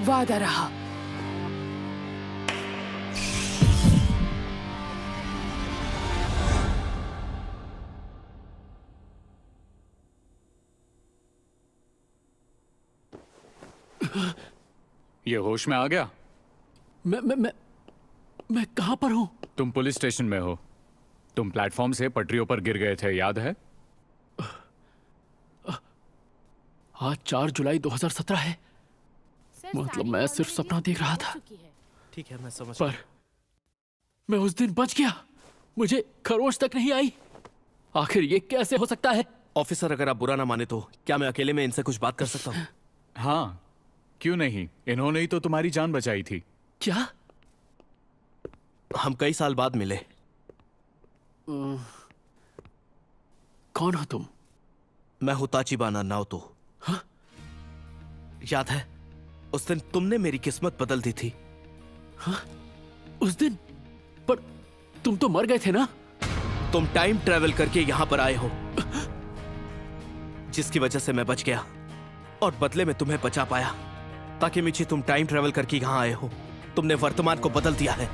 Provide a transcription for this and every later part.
वादा रहा। ये होश में आ गया? मैं कहां पर हूं? तुम पुलिस स्टेशन में हो। तुम प्लेटफॉर्म से पटरियों पर गिर गए थे, याद है? आज 4 जुलाई 2017 है। मतलब मैं सिर्फ सपना देख रहा था। ठीक है, मैं समझ पर मैं उस दिन बच गया। मुझे खरोच तक नहीं आई। आखिर ये कैसे हो सकता है? ऑफिसर, अगर आप बुरा ना माने तो क्या मैं अकेले में इनसे कुछ बात कर सकता हूँ? हाँ, क्यों नहीं? इन्होंने ही तो तुम्हारी जान बचाई थी। क्या? हम कई साल बाद मिले। कौन हो तुम? मैं हूं ताचिबाना नाओतो। हाँ? याद है उस दिन तुमने मेरी किस्मत बदल दी थी? हाँ? उस दिन? पर तुम तो मर गए थे ना? तुम टाइम ट्रेवल करके यहां पर आए हो, जिसकी वजह से मैं बच गया और बदले में तुम्हें बचा पाया। ताकेमिची, तुम टाइम ट्रेवल करके यहां आए हो। तुमने वर्तमान को बदल दिया है।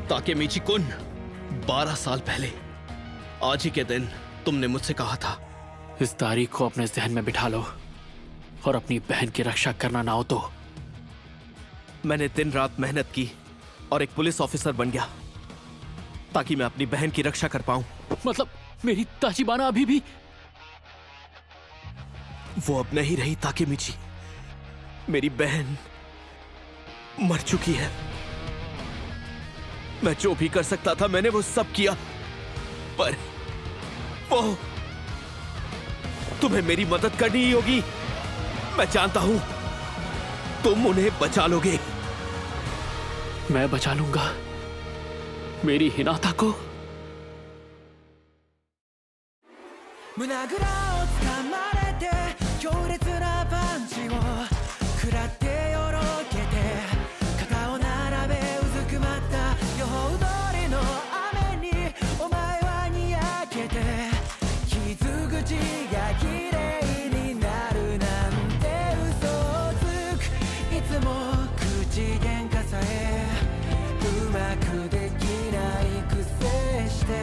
ताकेमिची कुन, 12 साल पहले आज ही के दिन तुमने मुझसे कहा था, इस तारीख को अपने जहन में बिठा लो और अपनी बहन की रक्षा करना नाओतो। मैंने दिन रात मेहनत की और एक पुलिस ऑफिसर बन गया ताकि मैं अपनी बहन की रक्षा कर पाऊं। मतलब मेरी ताचिबाना अभी भी? वो अब नहीं रही ताकेमिची। मेरी बहन मर चुकी है। मैं जो भी कर सकता था मैंने वो सब किया, पर वो तुम्हें मेरी मदद करनी ही होगी। मैं जानता हूं तुम उन्हें बचा लोगे। मैं बचा लूंगा मेरी हिनाता को। 胸ぐらをつかまれて強烈なパンチを食らってよろけて肩を並べうずくまった予報通りの雨にお前はにやけて傷口が綺麗になるなんて嘘をつく。いつも口喧嘩さえうまくできないくせして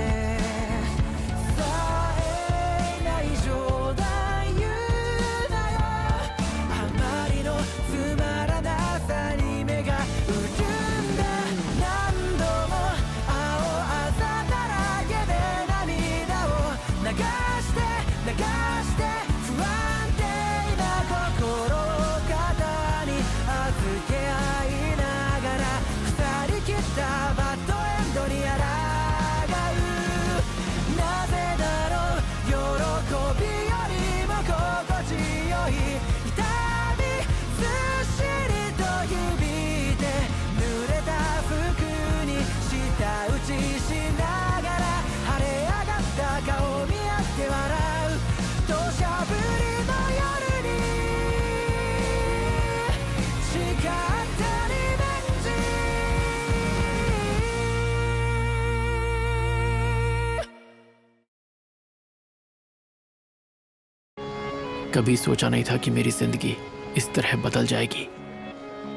कभी सोचा नहीं था कि मेरी जिंदगी इस तरह बदल जाएगी।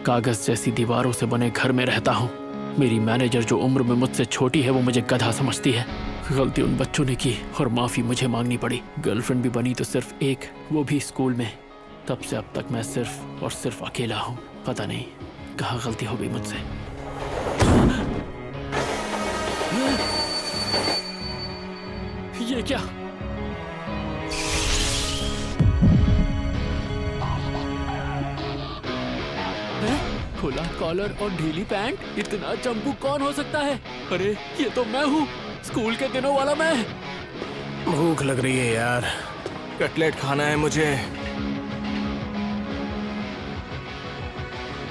कागज जैसी दीवारों से बने घर में रहता हूँ। मेरी मैनेजर जो उम्र में मुझसे छोटी है वो मुझे गधा समझती है। गलती उन बच्चों ने की और माफी मुझे मांगनी पड़ी। गर्लफ्रेंड भी बनी तो सिर्फ एक, वो भी स्कूल में। तब से अब तक मैं सिर्फ और सिर्फ अकेला हूँ। पता नहीं कहाँ गलती हो गई मुझसे। ये क्या? खुला कॉलर और ढीली पैंट, इतना चंपू कौन हो सकता है? अरे ये तो मैं हूँ, स्कूल के दिनों वाला मैं। भूख लग रही है यार, कटलेट खाना है मुझे।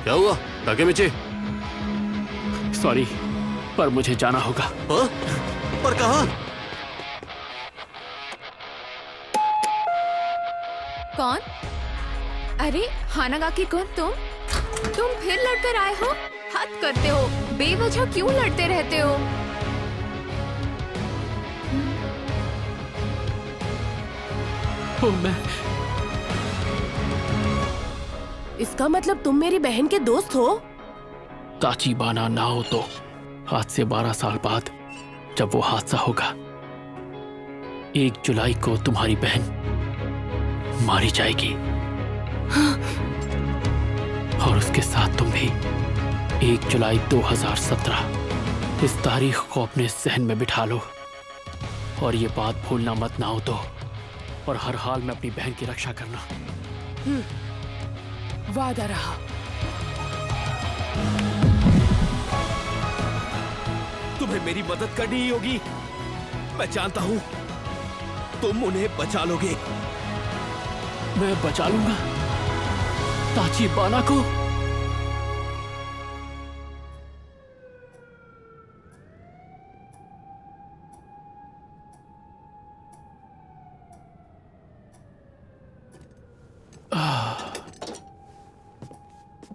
क्या हुआ ताकेमिची? सॉरी, पर मुझे जाना होगा। हाँ? पर कहाँ? कौन? अरे हानागाकी कुन, तुम फिर लड़कर आए हो? हद करते हो, बेवजह क्यों लड़ते रहते हो? ओ, इसका मतलब तुम मेरी बहन के दोस्त हो? ताचिबाना नाओतो, आज से 12 साल बाद जब वो हादसा होगा, 1 जुलाई को तुम्हारी बहन मारी जाएगी। और उसके साथ तुम भी। 1 जुलाई 2017, इस तारीख को अपने जहन में बिठा लो और ये बात भूलना मत नाओतो, और हर हाल में अपनी बहन की रक्षा करना। वादा रहा। तुम्हें मेरी मदद करनी ही होगी। मैं जानता हूं तुम उन्हें बचा लोगे। मैं बचा लूंगा ताचिबाना को।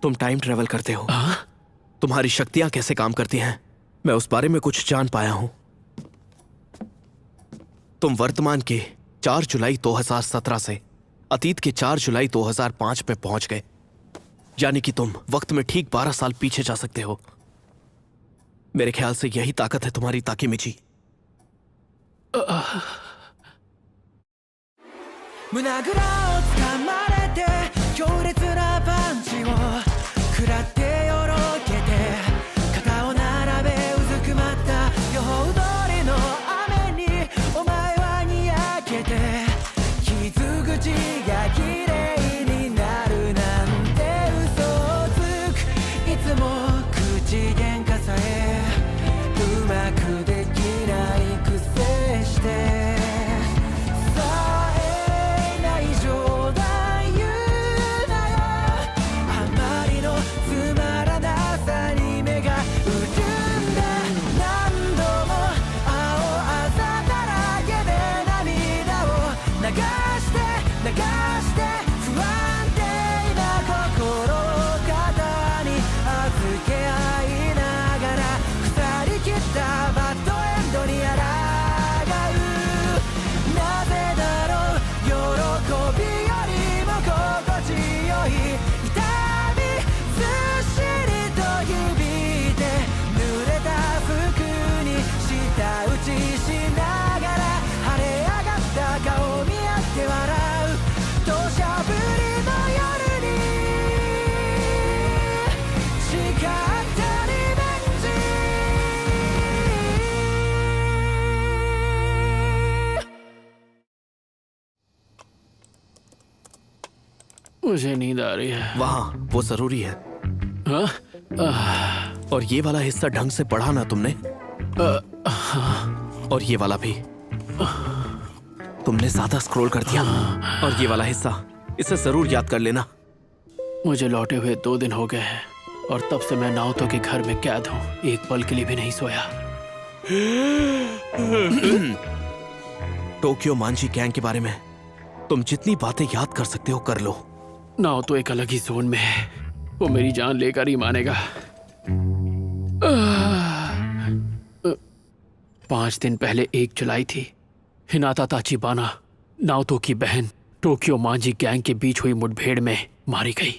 तुम टाइम ट्रेवल करते हो। तुम्हारी शक्तियां कैसे काम करती हैं, मैं उस बारे में कुछ जान पाया हूं। तुम वर्तमान के 4 जुलाई 2017 से अतीत के 4 जुलाई 2005 में पहुंच गए। यानी कि तुम वक्त में ठीक 12 साल पीछे जा सकते हो। मेरे ख्याल से यही ताकत है तुम्हारी ताकेमिची। 胸ぐらをつかまれて強烈なパンチを食らってよろけて肩を並べうずくまった予報通りの雨にお前はにやけて傷口が綺麗になるなんて嘘をつく。いつも口喧嘩さえうまくできないくせしてमुझे नींद आ रही है। वहां वो जरूरी है। हाँ? और ये वाला हिस्सा ढंग से पढ़ा ना तुमने? और ये वाला भी तुमने ज्यादा स्क्रॉल कर दिया। और ये वाला हिस्सा, इसे जरूर याद कर लेना। मुझे लौटे हुए 2 दिन हो गए हैं और तब से मैं नाओतो के घर में कैद हूँ। एक पल के लिए भी नहीं सोया। टोक्यो मांझी गैंग के बारे में तुम जितनी बातें याद कर सकते हो कर लो। नाओतो एक अलग ही जोन में है। वो मेरी जान लेकर ही मानेगा। 5 दिन पहले 1 जुलाई थी। हिनाता ताचिबाना, नाओतो की बहन, टोक्यो मांझी गैंग के बीच हुई मुठभेड़ में मारी गई।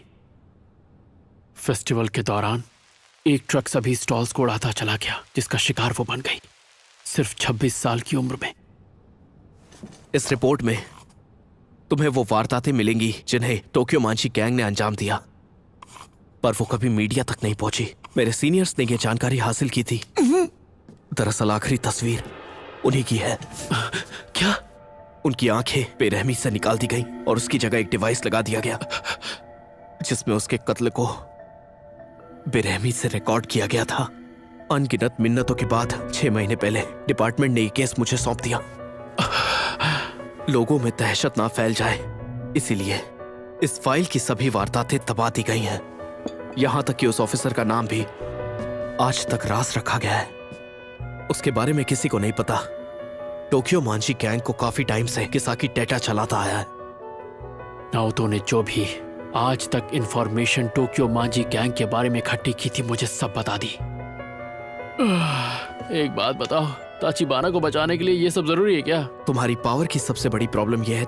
फेस्टिवल के दौरान एक ट्रक सभी स्टॉल्स को उड़ाता चला गया, जिसका शिकार वो बन गई, सिर्फ 26 साल की उम्र में। इस रिपोर्ट में तुम्हें वो वारदातें मिलेंगी जिन्हें टोक्यो मांझी गैंग ने अंजाम दिया, पर वो कभी मीडिया तक नहीं पहुंची। मेरे सीनियर्स ने ये जानकारी हासिल की थी। दरअसल आखिरी तस्वीर उन्हीं की है। क्या? उनकी आंखें बेरहमी से निकाल दी गईं और उसकी जगह एक डिवाइस लगा दिया गया जिसमें उसके कत्ल को बेरहमी से रिकॉर्ड किया गया था। अनगिनत मिन्नतों के बाद 6 महीने पहले डिपार्टमेंट ने ये केस मुझे सौंप दिया। लोगों में दहशत ना फैल जाए इसीलिए इस फाइल की सभी वारदातें दबा दी गई हैं। यहां तक कि उस ऑफिसर का नाम भी आज तक राज रखा गया है। उसके बारे में किसी को नहीं पता। टोक्यो मांझी गैंग को काफी टाइम से किसाकी टेटा चलाता आया है। नाओतो ने जो भी आज तक इंफॉर्मेशन टोक्यो मांझी गैंग के बारे में इकट्ठी की थी, मुझे सब बता दी। एक बात बताओ, ताचिबाना को बचाने के लिए ये सब जरूरी है क्या? तुम्हारी पावर की सबसे बड़ी प्रॉब्लम यह है